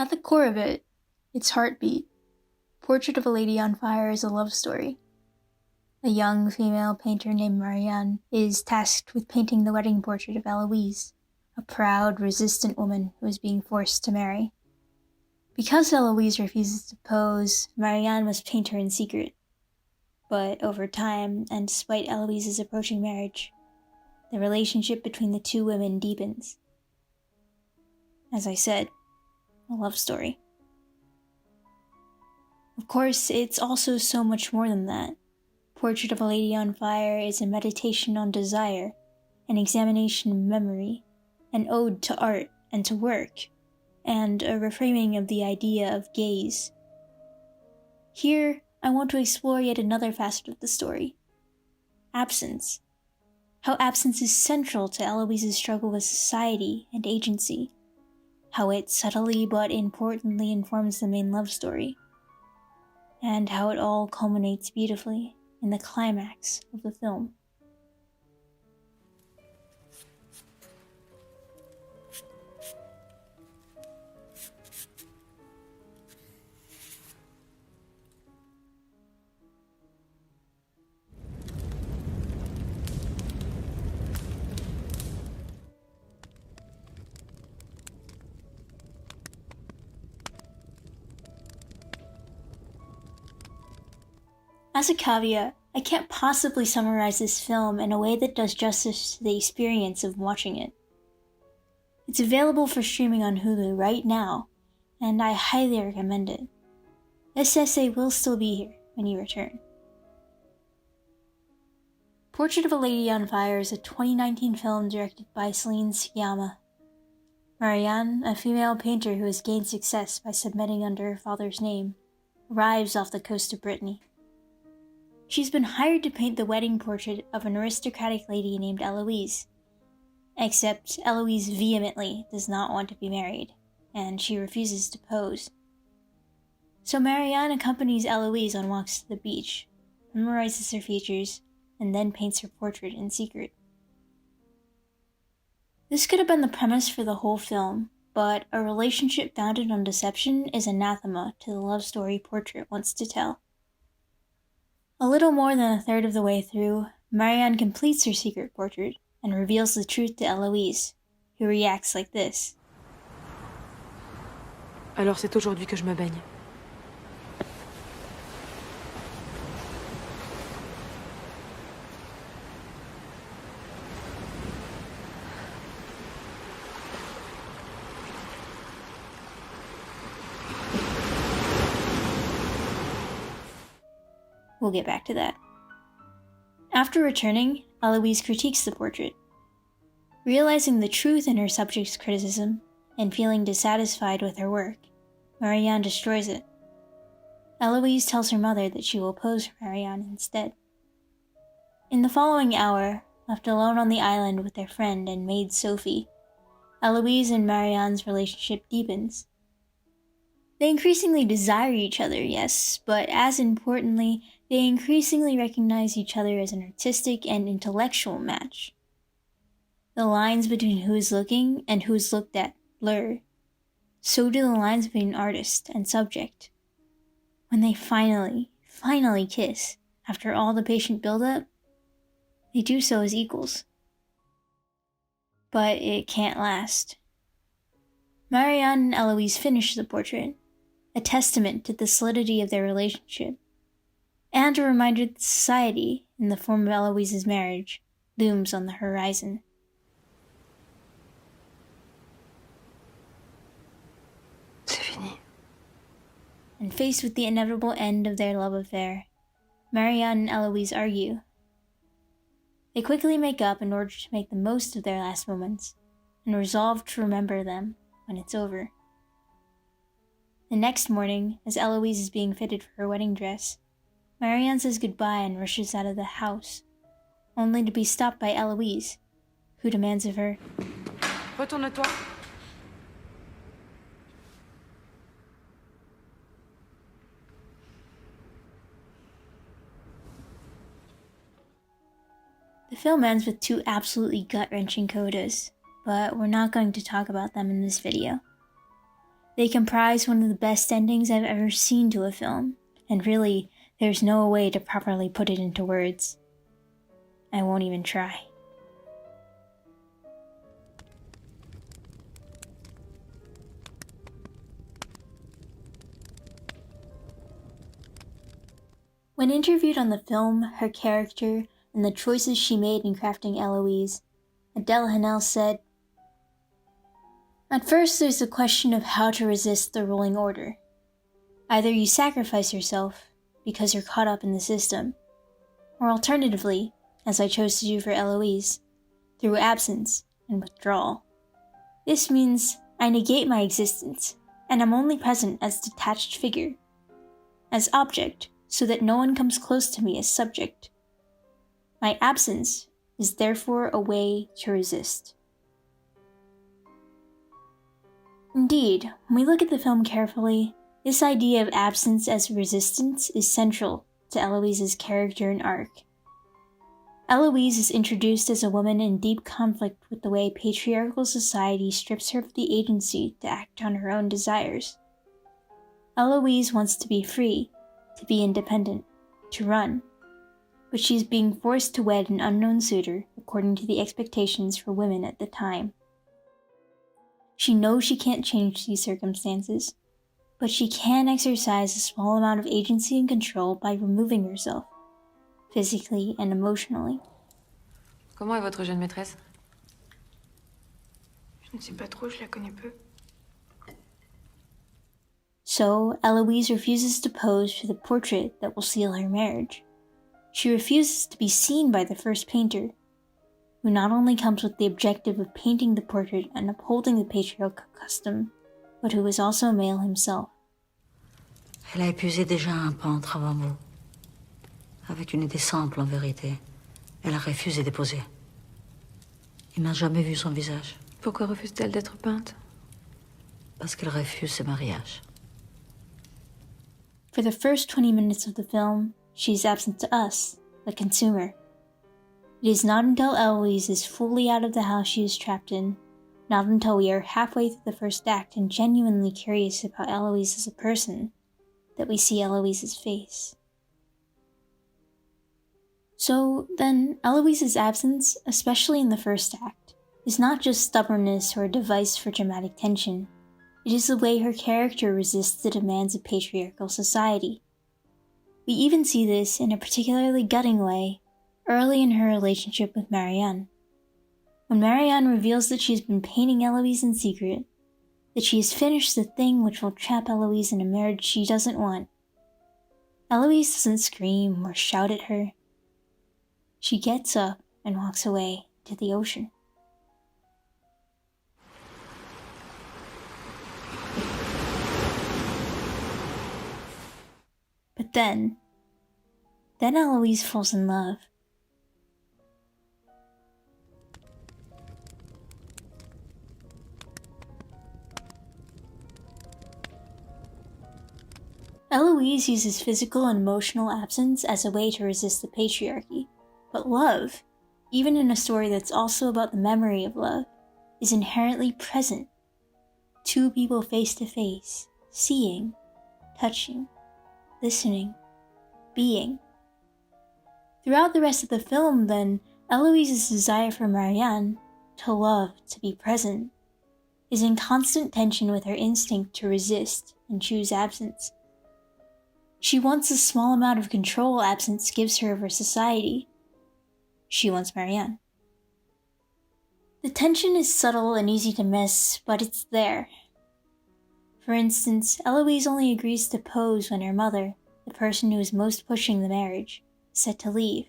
At the core of it, its heartbeat, Portrait of a Lady on Fire is a love story. A young female painter named Marianne is tasked with painting the wedding portrait of Heloise, a proud, resistant woman who is being forced to marry. Because Heloise refuses to pose, Marianne must paint her in secret. But over time, and despite Heloise's approaching marriage, the relationship between the two women deepens. As I said, a love story. Of course, it's also so much more than that. Portrait of a Lady on Fire is a meditation on desire, an examination of memory, an ode to art and to work, and a reframing of the idea of gaze. Here, I want to explore yet another facet of the story. Absence. How absence is central to Heloise's struggle with society and agency. How it subtly but importantly informs the main love story. And how it all culminates beautifully in the climax of the film. As a caveat, I can't possibly summarize this film in a way that does justice to the experience of watching it. It's available for streaming on Hulu right now, and I highly recommend it. This essay will still be here when you return. Portrait of a Lady on Fire is a 2019 film directed by Céline Sciamma. Marianne, a female painter who has gained success by submitting under her father's name, arrives off the coast of Brittany. She's been hired to paint the wedding portrait of an aristocratic lady named Heloise. Except Heloise vehemently does not want to be married, and she refuses to pose. So Marianne accompanies Heloise on walks to the beach, memorizes her features, and then paints her portrait in secret. This could have been the premise for the whole film, but a relationship founded on deception is anathema to the love story Portrait wants to tell. A little more than a third of the way through, Marianne completes her secret portrait and reveals the truth to Heloise, who reacts like this. Alors c'est aujourd'hui que je me baigne. We'll get back to that. After returning, Heloise critiques the portrait. Realizing the truth in her subject's criticism, and feeling dissatisfied with her work, Marianne destroys it. Heloise tells her mother that she will pose for Marianne instead. In the following hour, left alone on the island with their friend and maid Sophie, Heloise and Marianne's relationship deepens. They increasingly desire each other, yes, but as importantly, they increasingly recognize each other as an artistic and intellectual match. The lines between who is looking and who is looked at blur. So do the lines between artist and subject. When they finally kiss, after all the patient build-up, they do so as equals. But it can't last. Marianne and Heloise finish the portrait, a testament to the solidity of their relationship, and a reminder that society, in the form of Heloise's marriage, looms on the horizon. C'est fini. And faced with the inevitable end of their love affair, Marianne and Heloise argue. They quickly make up in order to make the most of their last moments, and resolve to remember them when it's over. The next morning, as Heloise is being fitted for her wedding dress, Marianne says goodbye and rushes out of the house, only to be stopped by Heloise, who demands of her, Retourne-toi. The film ends with two absolutely gut-wrenching codas, but we're not going to talk about them in this video. They comprise one of the best endings I've ever seen to a film, and really, there's no way to properly put it into words. I won't even try. When interviewed on the film, her character, and the choices she made in crafting Heloise, Adele Haenel said, "At first there's the question of how to resist the ruling order. Either you sacrifice yourself because you're caught up in the system, or alternatively, as I chose to do for Heloise, through absence and withdrawal. This means I negate my existence, and I'm only present as detached figure, as object, so that no one comes close to me as subject. My absence is therefore a way to resist." Indeed, when we look at the film carefully, this idea of absence as resistance is central to Heloise's character and arc. Heloise is introduced as a woman in deep conflict with the way patriarchal society strips her of the agency to act on her own desires. Heloise wants to be free, to be independent, to run, but she's being forced to wed an unknown suitor according to the expectations for women at the time. She knows she can't change these circumstances, but she can exercise a small amount of agency and control by removing herself, physically and emotionally. Comment est votre jeune maîtresse? Je ne sais pas trop, je la connais peu. So, Heloise refuses to pose for the portrait that will seal her marriage. She refuses to be seen by the first painter, who not only comes with the objective of painting the portrait and upholding the patriarchal custom, but who is also male himself. Elle a épuisé déjà un peintre avant vous. Avec une idée simple en vérité. Elle a refusé de poser. Il n'a jamais vu son visage. Pourquoi refuse-t-elle d'être peinte? Parce qu'elle refuse ce mariage. For the first 20 minutes of the film, she is absent to us, the consumer. It is not until Heloise is fully out of the house she is trapped in, not until we are halfway through the first act and genuinely curious about Heloise as a person, that we see Heloise's face. So then, Heloise's absence, especially in the first act, is not just stubbornness or a device for dramatic tension. It is the way her character resists the demands of patriarchal society. We even see this in a particularly gutting way early in her relationship with Marianne. When Marianne reveals that she has been painting Heloise in secret, that she has finished the thing which will trap Heloise in a marriage she doesn't want, Heloise doesn't scream or shout at her. She gets up and walks away to the ocean. But then Heloise falls in love. Heloise uses physical and emotional absence as a way to resist the patriarchy, but love, even in a story that's also about the memory of love, is inherently present. Two people face to face, seeing, touching, listening, being. Throughout the rest of the film, then, Heloise's desire for Marianne, to love, to be present, is in constant tension with her instinct to resist and choose absence. She wants the small amount of control absence gives her over society. She wants Marianne. The tension is subtle and easy to miss, but it's there. For instance, Heloise only agrees to pose when her mother, the person who is most pushing the marriage, is set to leave.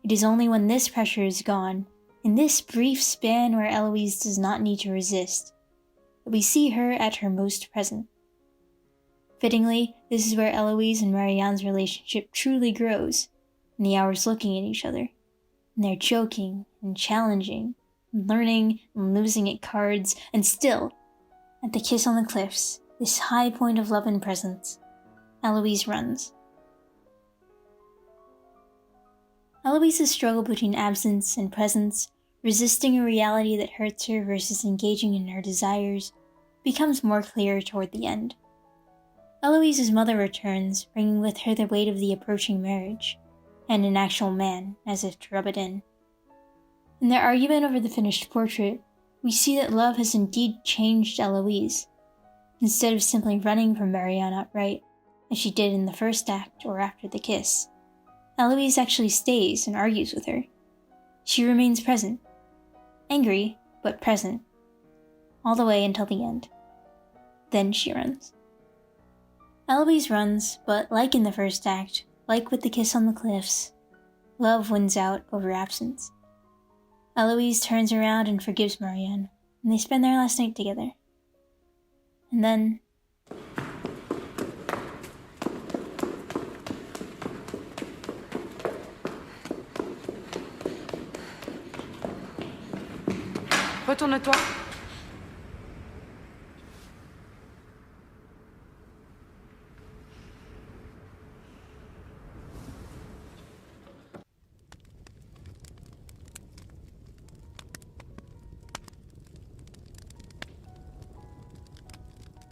It is only when this pressure is gone, in this brief span where Heloise does not need to resist, that we see her at her most present. Fittingly, this is where Heloise and Marianne's relationship truly grows, in the hours looking at each other, and they're joking and challenging, and learning and losing at cards, and still, at the kiss on the cliffs, this high point of love and presence, Heloise runs. Heloise's struggle between absence and presence, resisting a reality that hurts her versus engaging in her desires, becomes more clear toward the end. Heloise's mother returns, bringing with her the weight of the approaching marriage, and an actual man, as if to rub it in. In their argument over the finished portrait, we see that love has indeed changed Heloise. Instead of simply running from Marianne outright, as she did in the first act or after the kiss, Heloise actually stays and argues with her. She remains present. Angry, but present. All the way until the end. Then she runs. Heloise runs, but like in the first act, like with the kiss on the cliffs, love wins out over absence. Heloise turns around and forgives Marianne, and they spend their last night together. And then... Retourne-toi.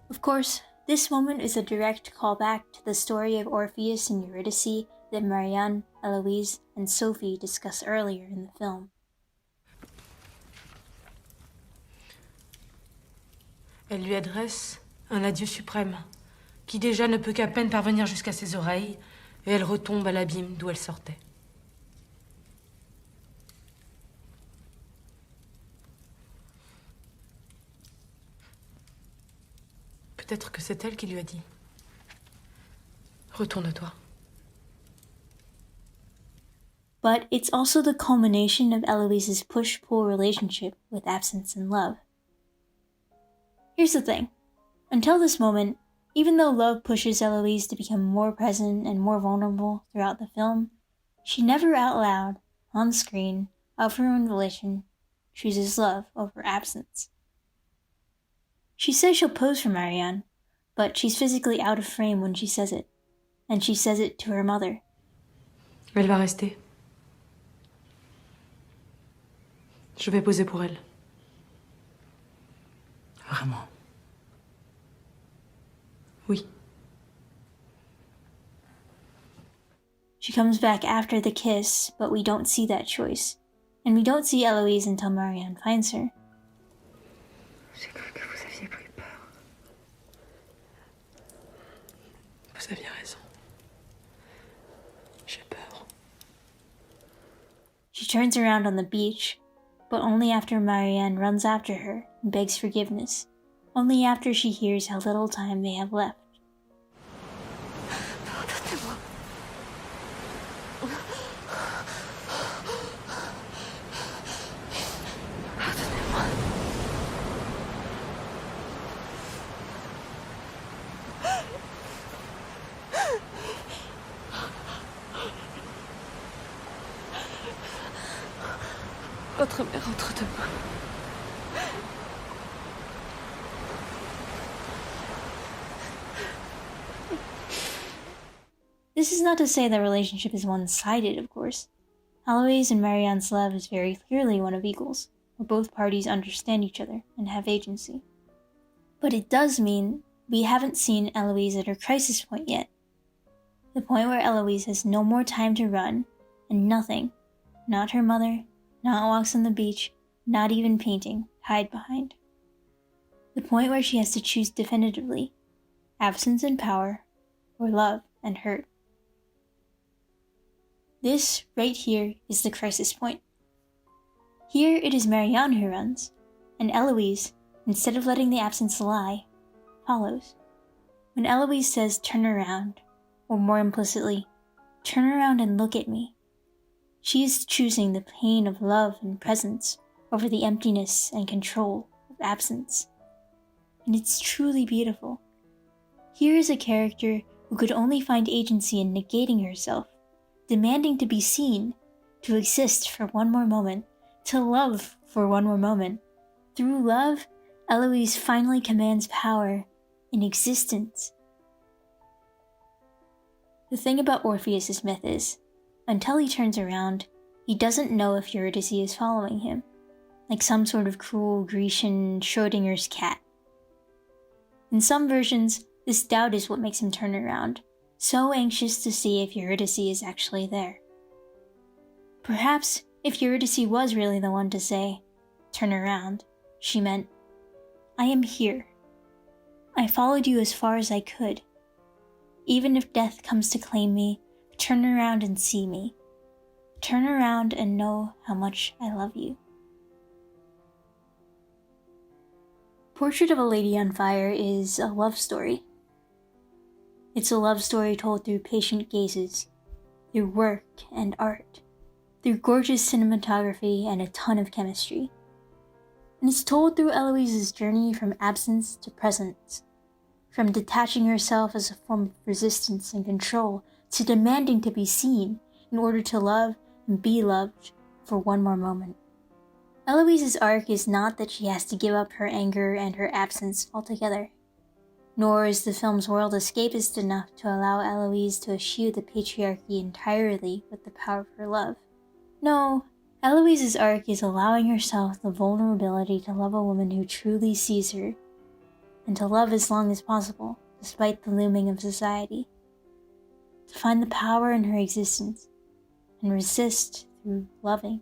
Of course, this moment is a direct callback to the story of Orpheus and Eurydice that Marianne, Heloise, and Sophie discuss earlier in the film. Elle lui adresse un adieu suprême, qui déjà ne peut qu'à peine parvenir jusqu'à ses oreilles, et elle retombe à l'abîme d'où elle sortait. Peut-être que c'est elle qui lui a dit « Retourne-toi ». But it's also the culmination of Heloise's push-pull relationship with absence and love. Here's the thing. Until this moment, even though love pushes Heloise to become more present and more vulnerable throughout the film, she never out loud, on screen, of her own volition, chooses love over absence. She says she'll pose for Marianne, but she's physically out of frame when she says it, and she says it to her mother. Elle va rester. Je vais poser pour elle. Vraiment? Oui. She comes back after the kiss, but we don't see that choice, and we don't see Heloise until Marianne finds her. J'ai cru que vous aviez pris peur. Vous aviez raison. J'ai peur. She turns around on the beach, but only after Marianne runs after her and begs forgiveness, only after she hears how little time they have left. Pardonnez-moi. Pardonnez-moi. Votre mère entre deux mains. This is not to say the relationship is one-sided, of course. Heloise and Marianne's love is very clearly one of equals, where both parties understand each other and have agency. But it does mean we haven't seen Heloise at her crisis point yet. The point where Heloise has no more time to run, and nothing, not her mother, not walks on the beach, not even painting, hide behind. The point where she has to choose definitively, absence and power, or love and hurt. This, right here, is the crisis point. Here it is Marianne who runs, and Heloise, instead of letting the absence lie, follows. When Heloise says, "Turn around," or more implicitly, "Turn around and look at me," she is choosing the pain of love and presence over the emptiness and control of absence. And it's truly beautiful. Here is a character who could only find agency in negating herself, demanding to be seen, to exist for one more moment, to love for one more moment. Through love, Heloise finally commands power in existence. The thing about Orpheus' myth is, until he turns around, he doesn't know if Eurydice is following him, like some sort of cruel Grecian Schrodinger's cat. In some versions, this doubt is what makes him turn around, so anxious to see if Eurydice is actually there. Perhaps if Eurydice was really the one to say, "Turn around," she meant, "I am here. I followed you as far as I could. Even if death comes to claim me, turn around and see me. Turn around and know how much I love you." Portrait of a Lady on Fire is a love story. It's a love story told through patient gazes, through work and art, through gorgeous cinematography and a ton of chemistry. And it's told through Heloise's journey from absence to presence, from detaching herself as a form of resistance and control to demanding to be seen in order to love and be loved for one more moment. Heloise's arc is not that she has to give up her anger and her absence altogether, nor is the film's world escapist enough to allow Heloise to eschew the patriarchy entirely with the power of her love. No, Heloise's arc is allowing herself the vulnerability to love a woman who truly sees her, and to love as long as possible, despite the looming of society. To find the power in her existence, and resist through loving.